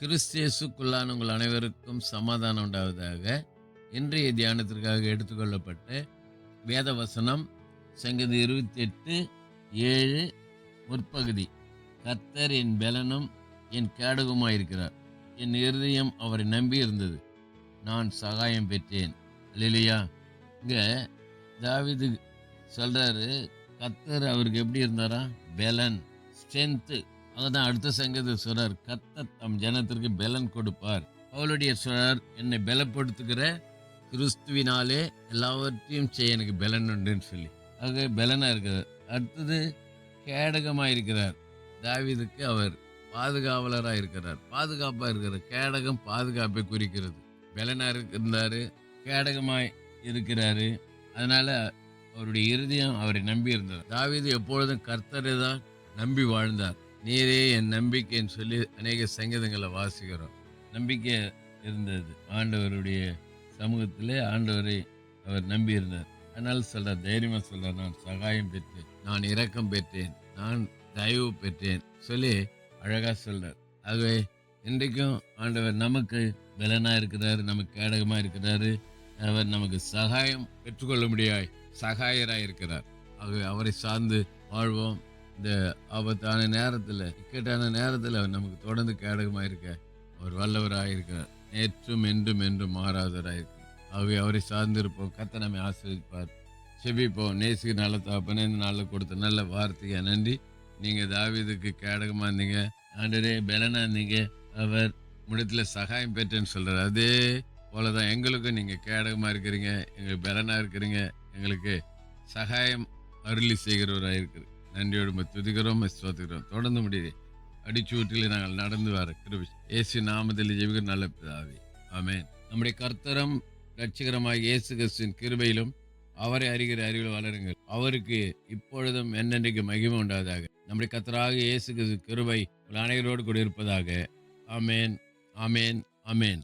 கிறிஸ்தியேசுக்குள்ளான உங்கள் அனைவருக்கும் சமாதானம் உண்டாவதாக. இன்றைய தியானத்திற்காக எடுத்துக்கொள்ளப்பட்ட வேத வசனம் சங்கீதம் 28:7 முற்பகுதி. கர்த்தர் என் பெலனும் என் கேடகமாயிருக்கிறார், என் இருதயம் அவரை நம்பி இருந்தது, நான் சகாயம் பெற்றேன். அல்லேலூயா. இங்க தாவீது சொல்றாரு, கர்த்தர் அவருக்கு எப்படி இருந்தாரா? பெலன், ஸ்ட்ரென்த். அதான் அடுத்த சங்கீதம் சொல்றார், கர்த்தர் தம் ஜனத்திற்கு பெலன் கொடுப்பார். பவுலுடைய சொல்றார், என்னை பலப்படுத்துகிற கிறிஸ்துவினாலே எல்லாவற்றையும் செய்ய எனக்கு பெலன் உண்டுன்னு சொல்லி. ஆக பெலனா இருக்கிறார். அடுத்தது கேடகமா இருக்கிறார். தாவீதுக்கு அவர் பாதுகாவலரா இருக்கிறார், பாதுகாப்பா இருக்கிறார். கேடகம் பாதுகாப்பை குறிக்கிறது. பெலனா இருந்தாரு, கேடகமாய் இருக்கிறாரு. அதனால அவருடைய இருதயம் அவரை நம்பி இருந்தார். தாவீது எப்பொழுதும் கர்த்தரை தான் நம்பி வாழ்ந்தார். நீரே என் நம்பிக்கைன்னு சொல்லி அநேக சங்கீதங்களை வாசிக்கிறோம். நம்பிக்கை இருந்தது. ஆண்டவருடைய சமூகத்திலே ஆண்டவரை அவர் நம்பி இருந்தார். அதனால சொல்றார், தைரியமா சொல்றார், நான் சகாயம் பெற்றேன், நான் இரக்கம் பெற்றேன், நான் தயவு பெற்றேன் சொல்லி அழகா சொல்றார். ஆகவே இன்றைக்கும் ஆண்டவர் நமக்கு பலனா இருக்கிறாரு, நமக்கு கேடகமா இருக்கிறாரு. அவர் நமக்கு சகாயம் பெற்றுக்கொள்ள முடியாய் சகாயராய் இருக்கிறார். ஆகவே அவரை சார்ந்து வாழ்வோம். இந்த ஆபத்தான நேரத்தில், இக்கட்டான நேரத்தில் அவர் நமக்கு தொடர்ந்து கேடகமாக இருக்க அவர் வல்லவராக இருக்கிறார். நேற்றும் என்றும் என்றும் மாறாதவராக. ஆகவே அவரை சார்ந்திருப்போம். கர்த்தர் நம்மை ஆசீர்வதிப்பார். செபிப்போம். நேசிக்க நல்ல தகப்பனே, இந்த நாளில் கொடுத்த நல்ல வார்த்தைக்கு நன்றி. நீங்கள் தாவீதுக்கு கேடகமாக இருந்தீங்க, ஆண்டவரே பெலனா இருந்தீங்க, அவர் முடித்தில் சகாயம் பெற்றேன்னு சொல்கிறார். அதே போல தான் எங்களுக்கும் நீங்கள் கேடகமாக இருக்கிறீங்க, எங்களுக்கு பெலனா இருக்கிறீங்க, எங்களுக்கு சகாயம் அருளி செய்கிறவராக இருக்குது. நன்றியோடு துதிக்கிறோம், ஸ்தோத்திக்கிறோம். தொடர்ந்து முடியுது அடிச்சூட்டில் நாங்கள் நடந்து வர கிருபை இயேசு நாமத்தில் ஜெபிக்கிற நல்ல பிதாவே, ஆமென். நம்முடைய கர்த்தரும் இரட்சகருமாகிய இயேசு கிறிஸ்துவின் கிருபையிலும் அவரை அறிகிற அறிவில் வளருங்கள். அவருக்கு இப்பொழுதும் என்னென்றைக்கு மகிமை உண்டாவதாக. நம்முடைய கர்த்தராக இயேசு கிறிஸ்து கிருபை அனைவரோடு கூட இருப்பதாக. ஆமென், ஆமென், ஆமென்.